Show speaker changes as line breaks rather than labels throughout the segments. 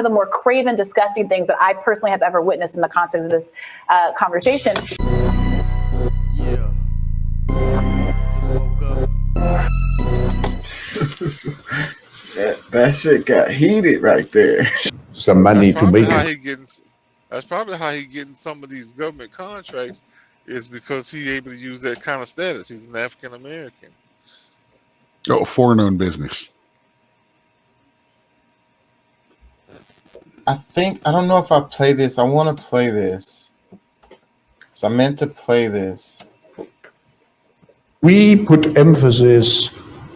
of the more craven, disgusting things that I personally have ever witnessed in the context of this conversation.
Yeah. Just woke up.
That shit got heated right there.
Some money to make
That's probably how he getting some of these government contracts, is because he able to use that kind of status. He's an African American.
Oh, foreign-owned business.
I don't know if I play this. I want to play this. So I meant to play this.
We put emphasis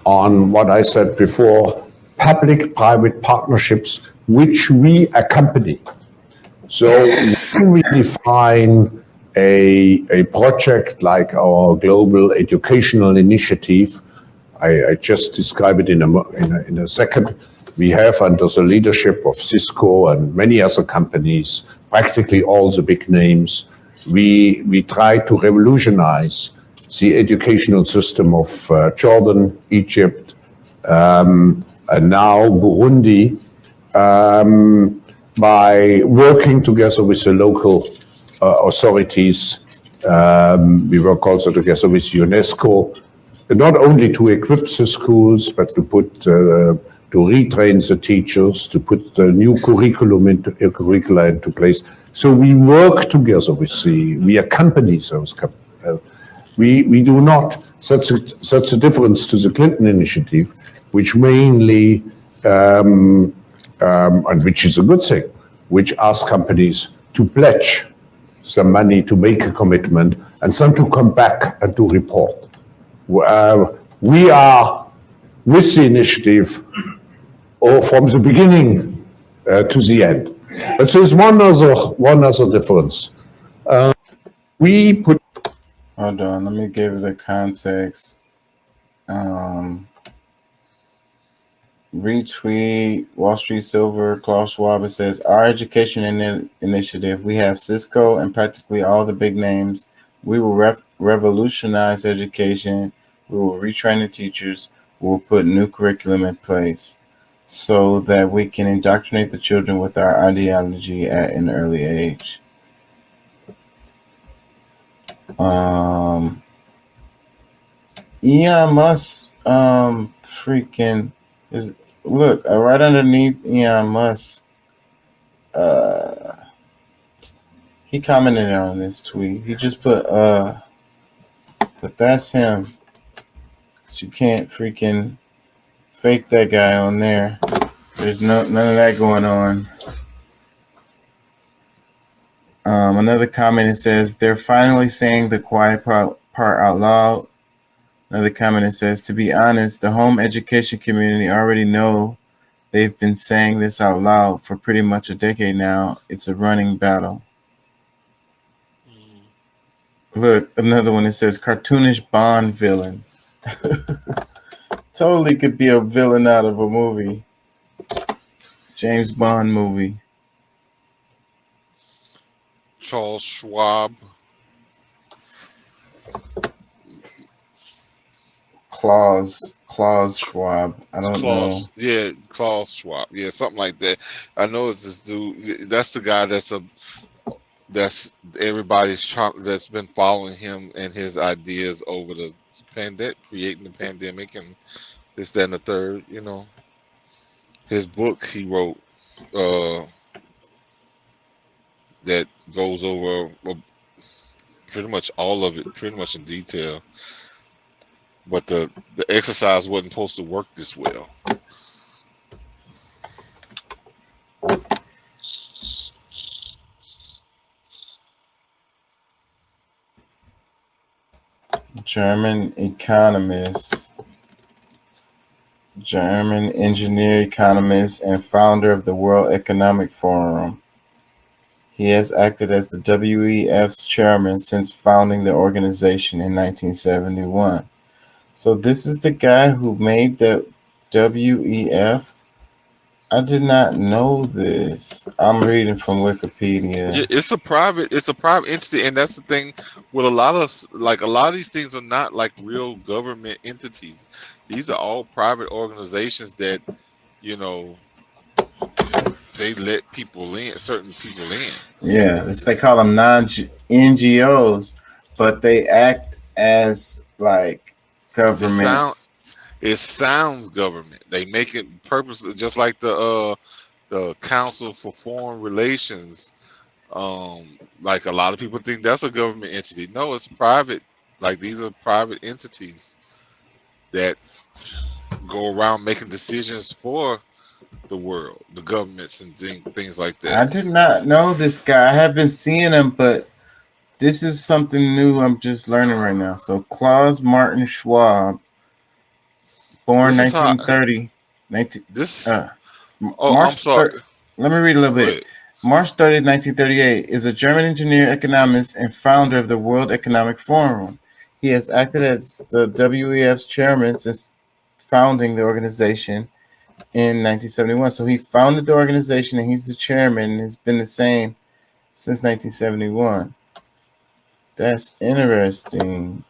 on what I said before, public-private partnerships, which we accompany. So when we define a project like our global educational initiative, I just describe it in a second. We have, under the leadership of Cisco and many other companies, practically all the big names, we try to revolutionize the educational system of Jordan, Egypt, and now Burundi, by working together with the local authorities. We work also together with UNESCO, not only to equip the schools, but to retrain the teachers, to put the new curricula into place. So we work together we accompany those companies. We do not, such a difference to the Clinton initiative, which mainly, and which is a good thing, which asks companies to pledge some money to make a commitment and some to come back and to report. We are with the initiative from the beginning to the end. But there's one other difference. We put.
Hold on, let me give the context. Retweet Wall Street Silver, Klaus Schwab. It says, our education initiative, we have Cisco and practically all the big names. We will revolutionize education. We will retrain the teachers. We will put new curriculum in place so that we can indoctrinate the children with our ideology at an early age. Elon Musk freaking is, look, right underneath Elon Musk, he commented on this tweet. He just put but that's him. 'Cause you can't freaking fake that guy on there. There's none of that going on. Another comment, it says, they're finally saying the quiet part out loud. Another comment, it says, to be honest, the home education community already know they've been saying this out loud for pretty much a decade now. It's a running battle. Look, another one, it says, cartoonish Bond villain. Totally could be a villain out of a movie. James Bond movie.
Klaus Schwab.
Klaus Schwab. I don't know.
Yeah, Klaus Schwab. Yeah, something like that. I know it's this dude. That's the guy that's everybody's that's been following him and his ideas over the pandemic, creating the pandemic and this, that, and the third. You know, his book he wrote that goes over pretty much all of it, pretty much in detail. But the exercise wasn't supposed to work this well.
German economist, German engineer, economist, and founder of the World Economic Forum. He has acted as the WEF's chairman since founding the organization in 1971. So this is the guy who made the WEF. I did not know this. I'm reading from Wikipedia.
Yeah, it's a private entity, and that's the thing with a lot of these things are not like real government entities. These are all private organizations that, you know, they let people in, certain people in.
Yeah, they call them non-NGOs, but they act as like
It
government.
sounds government. They make it purposely, just like the Council for Foreign Relations. Like a lot of people think that's a government entity. No, it's private. Like these are private entities that go around making decisions for the world, the governments, and things like that.
I did not know this guy. I have been seeing him, but this is something new I'm just learning right now. So Klaus Martin Schwab, born
This is how
1930, 19,
this.
uh,
Oh, I'm
March
sorry.
3rd. Let me read a little
Go
bit.
ahead.
March 30th, 1938, is a German engineer, economist, and founder of the World Economic Forum. He has acted as the WEF's chairman since founding the organization in 1971. So he founded the organization and he's the chairman and has been the same since 1971. That's interesting.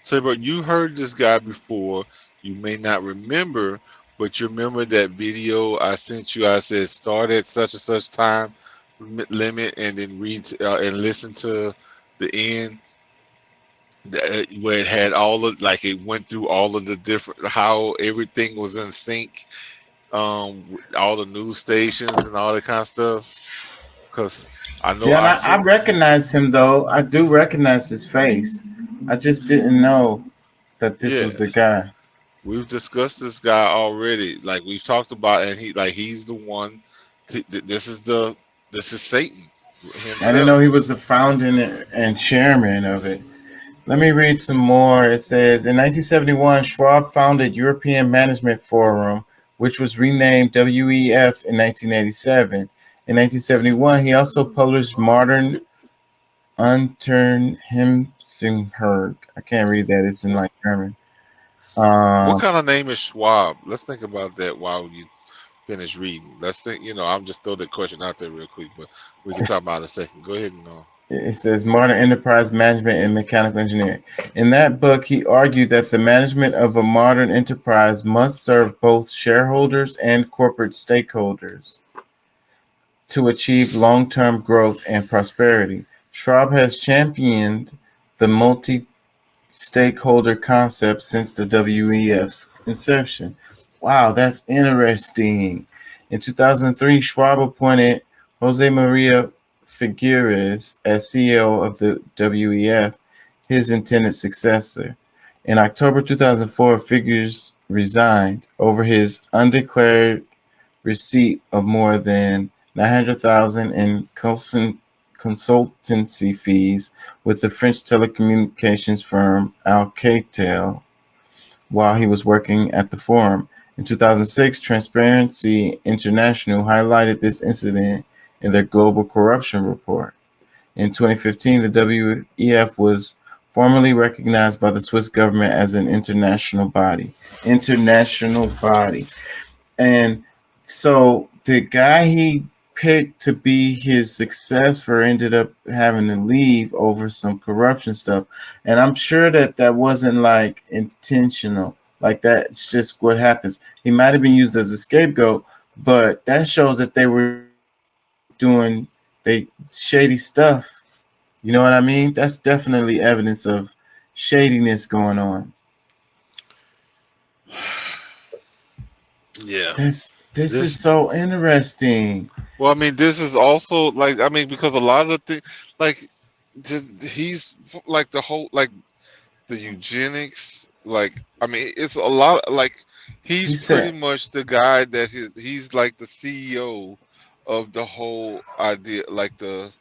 So, but you heard this guy before. You may not remember, but you remember that video I sent you. I said start at such and such time limit, and then read and listen to the end, where it had all of, like, it went through all of the different, how everything was in sync, all the news stations and all that kind of stuff. Because I know
Yeah, and
I
I
sent.
recognize him though. I do recognize his face. I just didn't know that this
Yeah,
was the guy.
we've discussed this guy already. Like we've talked about, and he's the one. This is Satan
I didn't know
himself.
he was the founding and chairman of it. Let me read some more. It says in 1971, Schwab founded European Management Forum, which was renamed WEF in 1987. In 1971, he also published Modern Unternehmensherr. I can't read that. It's in like German.
What
Uh,
kind of name is Schwab? Let's think about that while you finish reading. Let's think. I'm just throw that question out there real quick, but we can talk about it in a second. Go ahead and.
it says Modern Enterprise Management and Mechanical Engineering. In that book, he argued that the management of a modern enterprise must serve both shareholders and corporate stakeholders to achieve long-term growth and prosperity. Schwab has championed the multi-stakeholder concept since the WEF's inception. Wow, that's interesting. In 2003, Schwab appointed Jose Maria Figueres as CEO of the WEF, his intended successor. In October 2004, Figueres resigned over his undeclared receipt of more than 900,000 in consultancy fees with the French telecommunications firm Alcatel while he was working at the forum. In 2006, Transparency International highlighted this incident in their Global Corruption Report. In 2015, the WEF was formally recognized by the Swiss government as an international body. And so the guy he picked to be his successor ended up having to leave over some corruption stuff. And I'm sure that wasn't like intentional. Like that's just what happens. He might have been used as a scapegoat, but that shows that they were doing shady stuff. You know what I mean? That's definitely evidence of shadiness going on.
Yeah.
This is so interesting.
Well, I mean, this is also like, I mean, because a lot of the things, like, he's like the whole, like the eugenics, like, I mean, it's a lot, like,
He
he's pretty
said
much the guy that he's like the CEO of the whole idea, like
the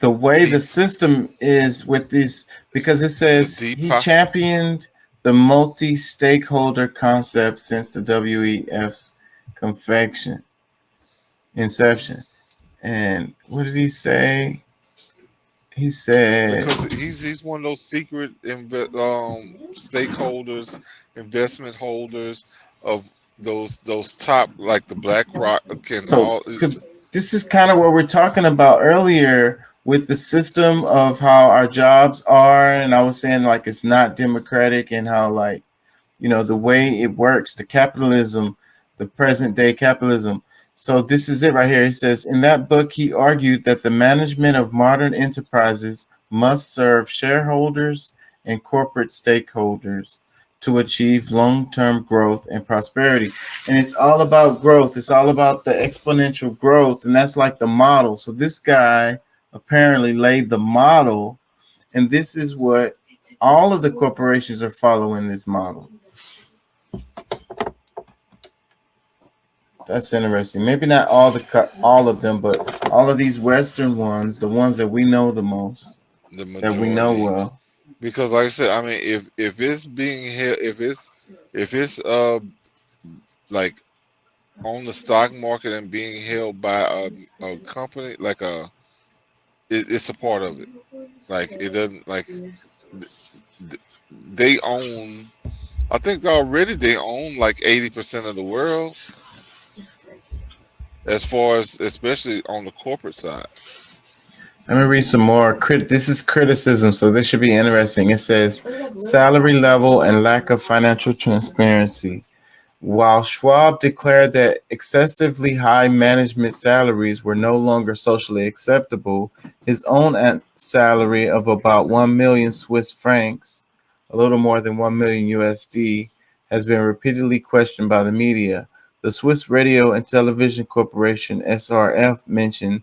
way the
deep,
system is with this, because it
the
says
deep,
he championed the multi-stakeholder concept since the WEF's confection inception. And what did he say? He said,
because he's one of those secret stakeholders, investment holders of those top, like the BlackRock and
so
all.
this is kind of what we're talking about earlier with the system of how our jobs are. And I was saying like it's not democratic and how like, the way it works, the capitalism, the present day capitalism. So this is it right here. He says, in that book, he argued that the management of modern enterprises must serve shareholders and corporate stakeholders to achieve long-term growth and prosperity. And it's all about growth. It's all about the exponential growth. And that's like the model. So this guy apparently laid the model. And this is what all of the corporations are following, this model. That's interesting. Maybe not all of them, but all of these Western ones, the ones that we know the most,
The
that we know
majority.
well.
Because like I said, I mean, if it's being held, if it's like on the stock market and being held by a company, like it's a part of it. Like it doesn't like they own. I think already they own like 80% of the world, as far as especially on the corporate side.
Let me read some more. This is criticism, so this should be interesting. It says salary level and lack of financial transparency. While Schwab declared that excessively high management salaries were no longer socially acceptable, his own salary of about 1 million Swiss francs, a little more than 1 million USD, has been repeatedly questioned by the media. The Swiss Radio and Television Corporation, SRF, mentioned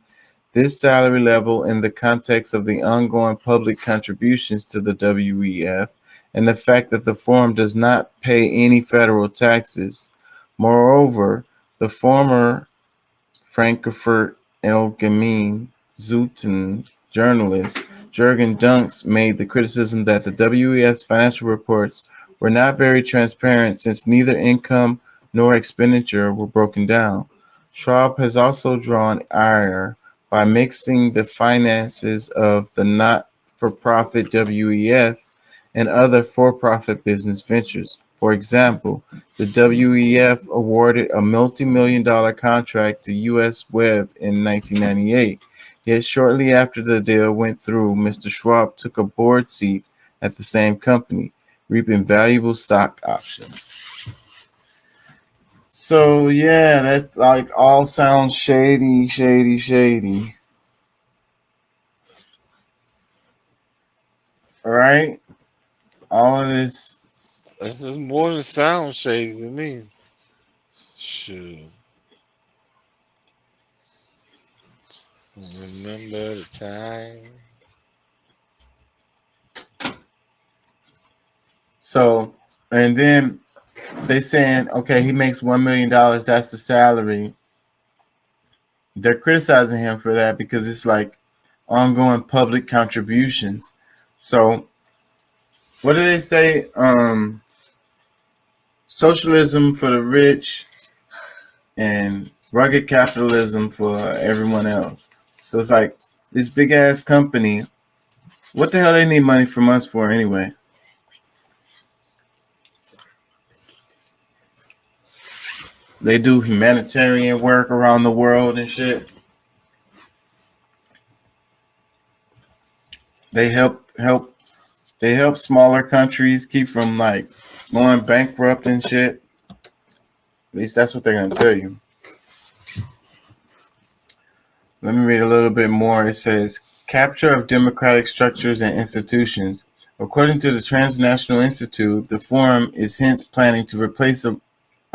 this salary level in the context of the ongoing public contributions to the WEF and the fact that the forum does not pay any federal taxes. Moreover, the former Frankfurt Allgemeine Zeitung journalist Jürgen Dunks made the criticism that the WEF's financial reports were not very transparent since neither income nor expenditure were broken down. Schwab has also drawn ire by mixing the finances of the not-for-profit WEF and other for-profit business ventures. For example, the WEF awarded a multi-million-dollar contract to U.S. Web in 1998. Yet shortly after the deal went through, Mr. Schwab took a board seat at the same company, reaping valuable stock options. So yeah, that like all sounds shady, shady. All right, all of this.
This is more than sound shady to me. Shoot. Remember the time?
So, and then they saying, okay, he makes $1 million. That's the salary. They're criticizing him for that because it's like ongoing public contributions. So, what do they say? Socialism for the rich and rugged capitalism for everyone else. So it's like this big ass company. What the hell they need money from us for anyway? They do humanitarian work around the world and shit. They help smaller countries keep from like going bankrupt and shit. At least that's what they're gonna tell you. Let me read a little bit more. It says capture of democratic structures and institutions. According to the Transnational Institute, the forum is hence planning to replace a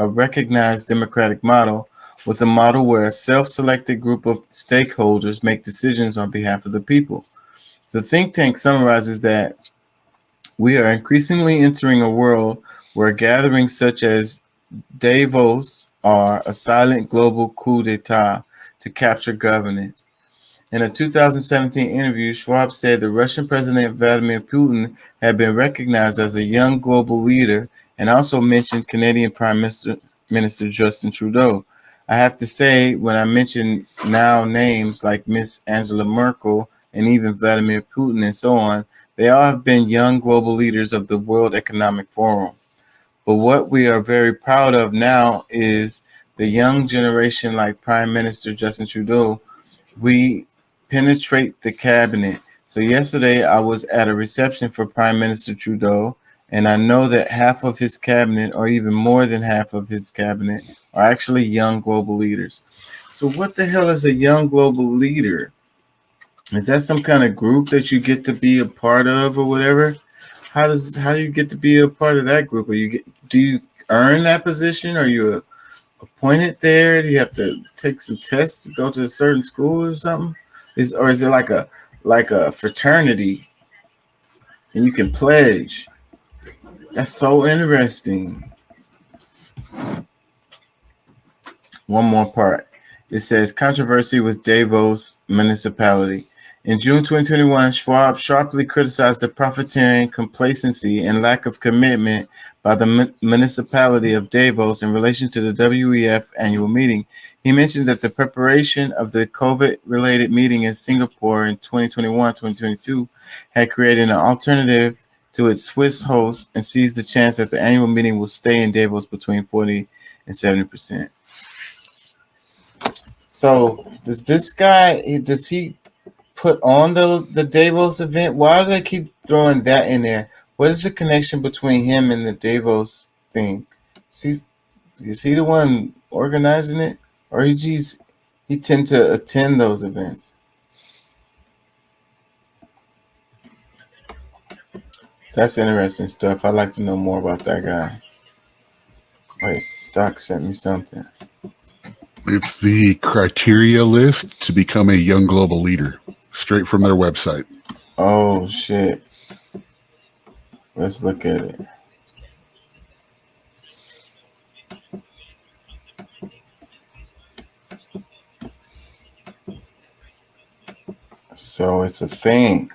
recognized democratic model with a model where a self-selected group of stakeholders make decisions on behalf of the people. The think tank summarizes that we are increasingly entering a world where gatherings such as Davos are a silent global coup d'etat to capture governance. In a 2017 interview, Schwab said the Russian President Vladimir Putin had been recognized as a young global leader and also mentioned Canadian Prime Minister Justin Trudeau. I have to say, when I mention now names like Miss Angela Merkel and even Vladimir Putin and so on, they all have been young global leaders of the World Economic Forum. But what we are very proud of now is the young generation like Prime Minister Justin Trudeau. We penetrate the cabinet. So yesterday I was at a reception for Prime Minister Trudeau, and I know that half of his cabinet, or even more than half of his cabinet, are actually young global leaders. So what the hell is a young global leader? Is that some kind of group that you get to be a part of or whatever? How do you get to be a part of that group? Or do you earn that position? Are you appointed there? Do you have to take some tests, go to a certain school or something? Is it like a fraternity and you can pledge? That's so interesting. One more part. It says controversy with Davos municipality. In June 2021, Schwab sharply criticized the profiteering complacency and lack of commitment by the municipality of Davos in relation to the WEF annual meeting. He mentioned that the preparation of the COVID-related meeting in Singapore in 2021-2022 had created an alternative to its Swiss host and seized the chance that the annual meeting will stay in Davos between 40 and 70%. So does this guy, does he put on the Davos event? Why do they keep throwing that in there? What is the connection between him and the Davos thing? Is he the one organizing it? Or he tend to attend those events? That's interesting stuff. I'd like to know more about that guy. Wait, Doc sent me something.
It's the criteria list to become a young global leader, straight from their website.
Oh, shit. Let's look at it. So it's a thing.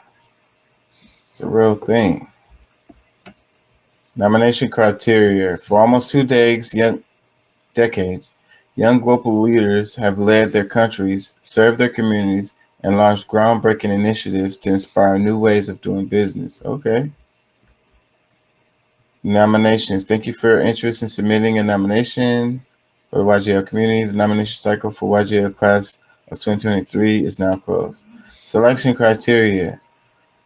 It's a real thing. Nomination criteria. For almost 2 decades, young global leaders have led their countries, served their communities, and launched groundbreaking initiatives to inspire new ways of doing business. Okay. Nominations. Thank you for your interest in submitting a nomination for the YGL community. The nomination cycle for YGL class of 2023 is now closed. Selection criteria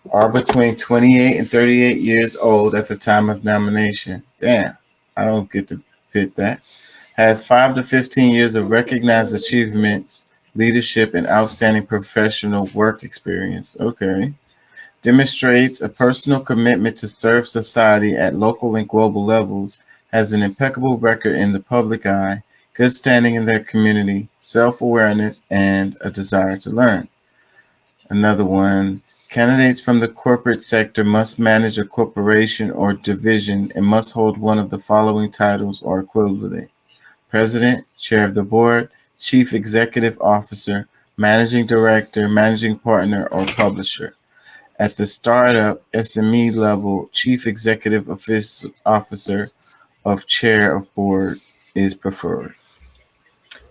are between 28 and 38 years old at the time of nomination. Damn, I don't get to pick that. Has 5 to 15 years of recognized achievements, leadership, and outstanding professional work experience. Okay. Demonstrates a personal commitment to serve society at local and global levels, has an impeccable record in the public eye, good standing in their community, self-awareness, and a desire to learn. Another one, candidates from the corporate sector must manage a corporation or division and must hold one of the following titles or equivalent: President, Chair of the Board, Chief Executive Officer, Managing Director, Managing Partner, or Publisher. At the startup SME level, Chief Executive Officer of Chair of Board is preferred.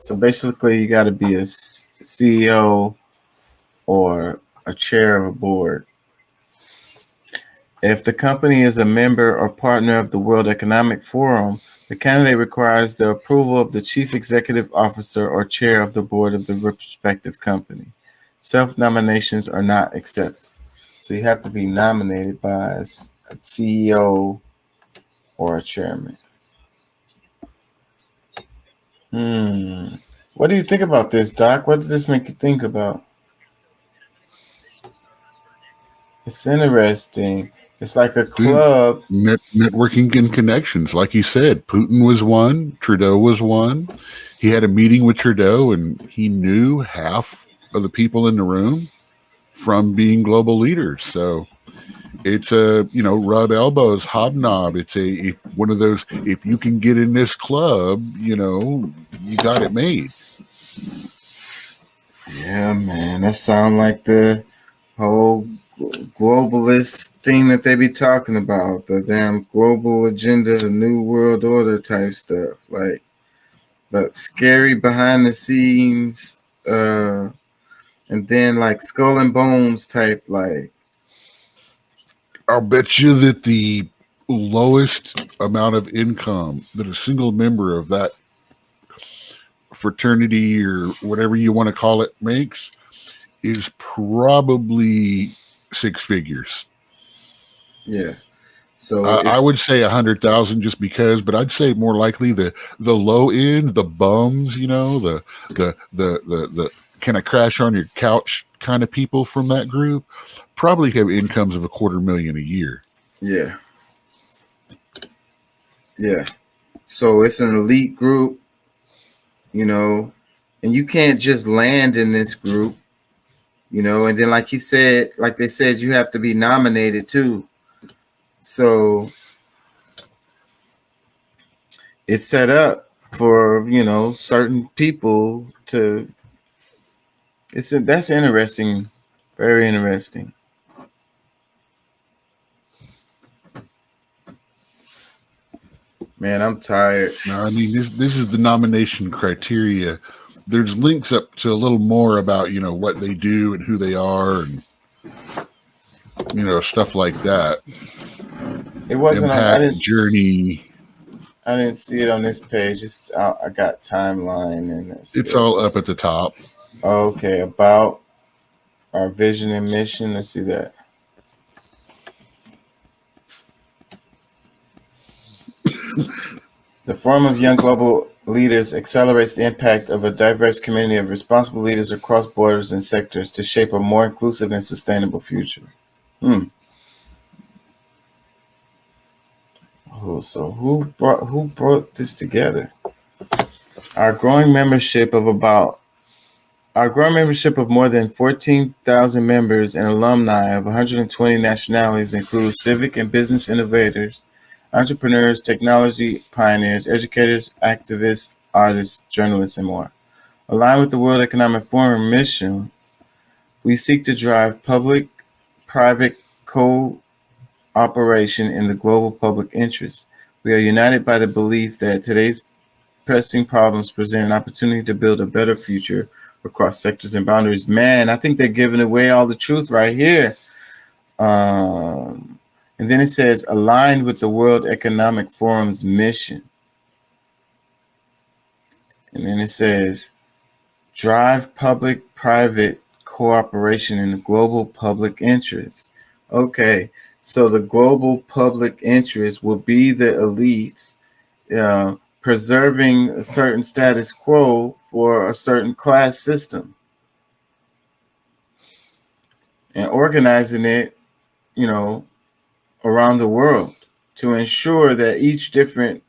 So basically, you got to be a CEO or a chair of a board. If the company is a member or partner of the World Economic Forum, the candidate requires the approval of the chief executive officer or chair of the board of the respective company. Self-nominations are not accepted. So you have to be nominated by a CEO or a chairman. What do you think about this, Doc? What did this make you think about? It's interesting. It's like a club.
Networking and connections. Like you said, Putin was one, Trudeau was one. He had a meeting with Trudeau and he knew half of the people in the room from being global leaders. So it's a, rub elbows, hobnob. It's one of those, if you can get in this club, you got it made.
Yeah, man. That sounds like the whole globalist thing that they be talking about, the damn global agenda, the new world order type stuff, like, but scary behind the scenes, and then like skull and bones type, like.
I'll bet you that the lowest amount of income that a single member of that fraternity or whatever you want to call it makes is probably 6 figures.
Yeah. So
I
it's
would say 100,000 just because, but I'd say more likely the low end, the bums, the can I crash on your couch kind of people from that group, probably have incomes of $250,000 a year.
yeah, yeah. So it's an elite group, and you can't just land in this group, and then like they said, you have to be nominated too. So it's set up for, certain people to that's interesting, very interesting. Man, I'm tired.
Now, I mean, this is the nomination criteria. There's links up to a little more about what they do and who they are and stuff like that.
It wasn't on.
Impact, journey.
I didn't see it on this page. I got timeline and
It's all up at the top.
Okay, about our vision and mission. Let's see that. The Forum of Young Global Leaders accelerates the impact of a diverse community of responsible leaders across borders and sectors to shape a more inclusive and sustainable future. Oh, so who brought this together? Our growing membership of more than 14,000 members and alumni of 120 nationalities includes civic and business innovators, entrepreneurs, technology pioneers, educators, activists, artists, journalists, and more. Aligned with the World Economic Forum mission, we seek to drive public-private cooperation in the global public interest. We are united by the belief that today's pressing problems present an opportunity to build a better future across sectors and boundaries. Man, I think they're giving away all the truth right here. And then it says, aligned with the World Economic Forum's mission. And then it says, drive public-private cooperation in the global public interest. Okay, so the global public interest will be the elites preserving a certain status quo for a certain class system and organizing it, around the world to ensure that each different,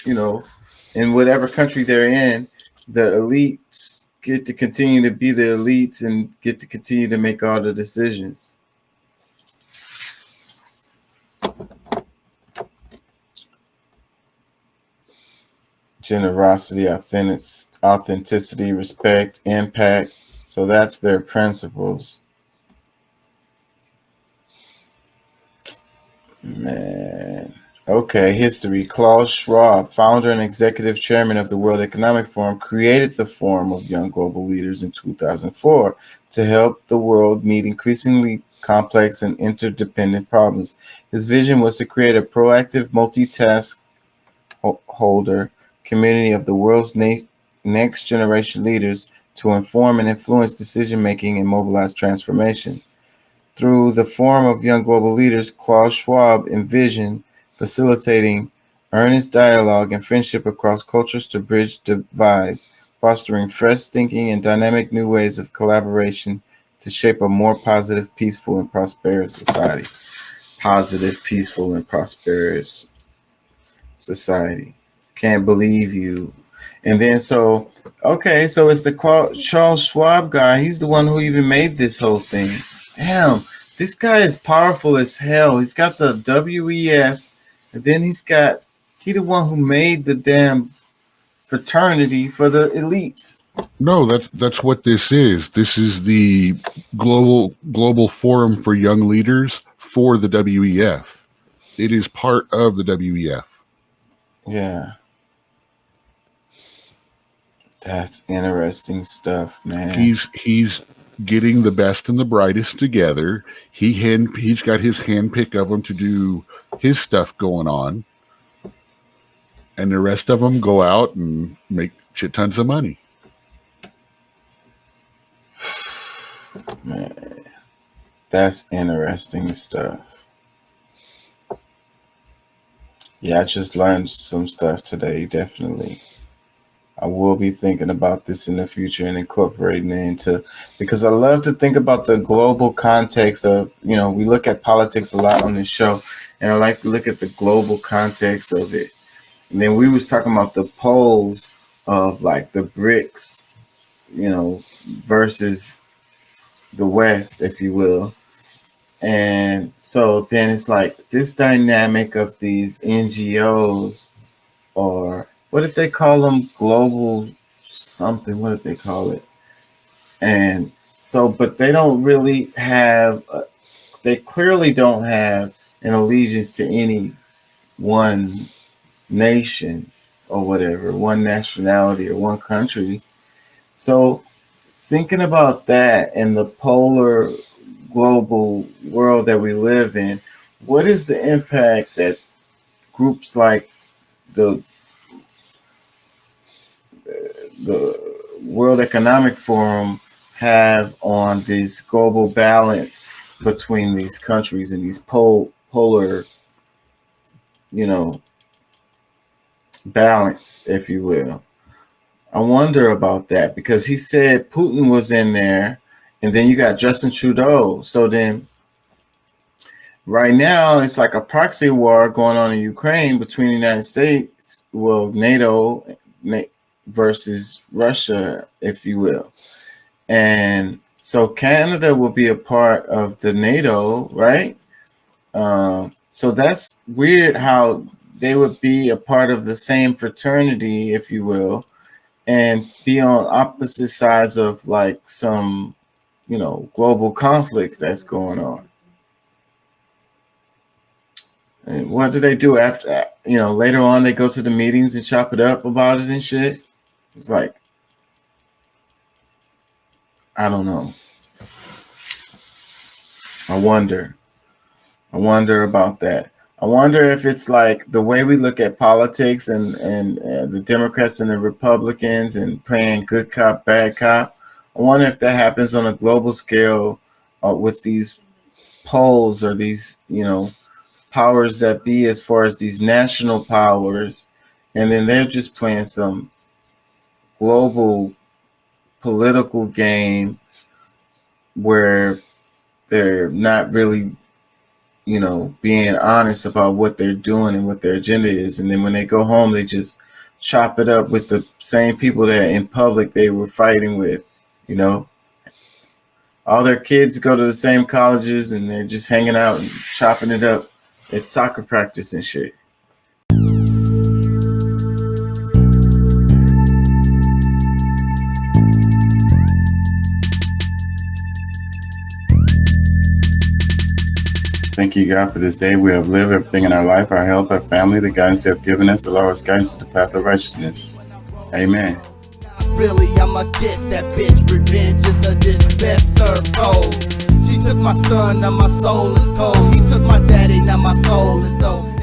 in whatever country they're in, the elites get to continue to be the elites and get to continue to make all the decisions. Generosity, authenticity, respect, impact. So that's their principles. Man. Okay, history. Klaus Schwab, founder and executive chairman of the World Economic Forum, created the Forum of Young Global Leaders in 2004 to help the world meet increasingly complex and interdependent problems. His vision was to create a proactive, multitask holder community of the world's next generation leaders to inform and influence decision making and mobilize transformation. Through the Forum of Young Global Leaders, Klaus Schwab envisioned facilitating earnest dialogue and friendship across cultures to bridge divides, fostering fresh thinking and dynamic new ways of collaboration to shape a more positive, peaceful, and prosperous society. Positive, peaceful, and prosperous society. Can't believe you. And then so it's the Charles Schwab guy. He's the one who even made this whole thing. Damn, this guy is powerful as hell. He's got the WEF, and then he the one who made the damn fraternity for the elites.
No, that's what this is. This is the global forum for young leaders for the WEF. It is part of the WEF.
Yeah. That's interesting stuff, man.
He's getting the best and the brightest together. He's got his handpick of them to do his stuff going on, and the rest of them go out and make shit tons of money.
Man, that's interesting stuff. Yeah, I just learned some stuff today, definitely. I will be thinking about this in the future and incorporating it into, because I love to think about the global context of, we look at politics a lot on this show, and I like to look at the global context of it. And then we was talking about the poles of like the BRICS, versus the West, if you will. And so then it's like this dynamic of these NGOs, or what did they call them? Global something. What did they call it? And so, but they don't really have, they clearly don't have an allegiance to any one nation or whatever, one nationality or one country. So thinking about that and the polar global world that we live in, what is the impact that groups like the World Economic Forum have on this global balance between these countries and these polar, balance, if you will? I wonder about that, because he said Putin was in there, and then you got Justin Trudeau. So then right now it's like a proxy war going on in Ukraine between the United States, well, NATO versus Russia, if you will. And so Canada will be a part of the NATO, right? So that's weird how they would be a part of the same fraternity, if you will, and be on opposite sides of like some, global conflicts that's going on. And what do they do after, later on they go to the meetings and chop it up about it and shit? It's like, I don't know. I wonder about that. I wonder if it's like the way we look at politics and the Democrats and the Republicans and playing good cop, bad cop. I wonder if that happens on a global scale with these poles or these, powers that be, as far as these national powers. And then they're just playing some global political game where they're not really, being honest about what they're doing and what their agenda is. And then when they go home, they just chop it up with the same people that in public they were fighting with, all their kids go to the same colleges and they're just hanging out and chopping it up at soccer practice and shit. Thank you, God, for this day. We have lived everything in our life, our health, our family, the guidance you have given us, allow us guidance to the path of righteousness. Amen.
Really, I'ma get that bitch. Revenge is a dish best served cold. She took my son, now my soul is cold. He took my daddy, now my soul is old.